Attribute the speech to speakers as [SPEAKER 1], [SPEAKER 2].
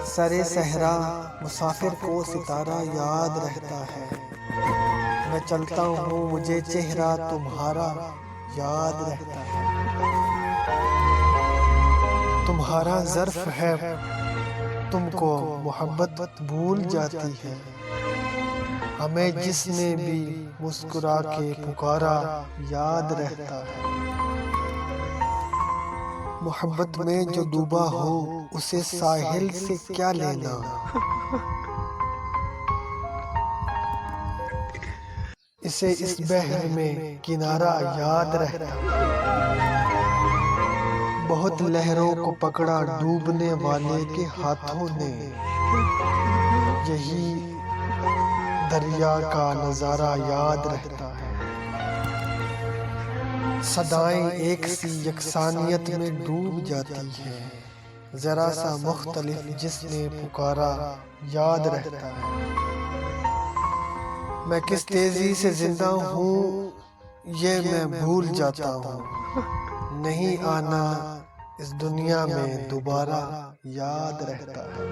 [SPEAKER 1] सरे सहरा मुसाफिर को सितारा याद रहता है। मैं चलता हूँ मुझे चेहरा तुम्हारा याद रहता है। तुम्हारा ज़र्फ है तुमको मोहब्बत भूल जाती है। हमें जिसने भी मुस्कुरा के पुकारा याद रहता है। मोहब्बत में जो डूबा हो उसे साहिल से क्या लेना। इसे इस बहर में किनारा याद रहता है। बहुत लहरों को पकड़ा डूबने वाले के हाथों ने। यही दरिया का नजारा याद रहता है। सदाएं एक सी यकसानियत में डूब जाती है। जरा सा मुख्तलिफ जिसने पुकारा याद रहता है। मैं किस तेजी से जिंदा हूँ ये मैं भूल जाता हूँ। नहीं आना इस दुनिया में दोबारा याद रहता है।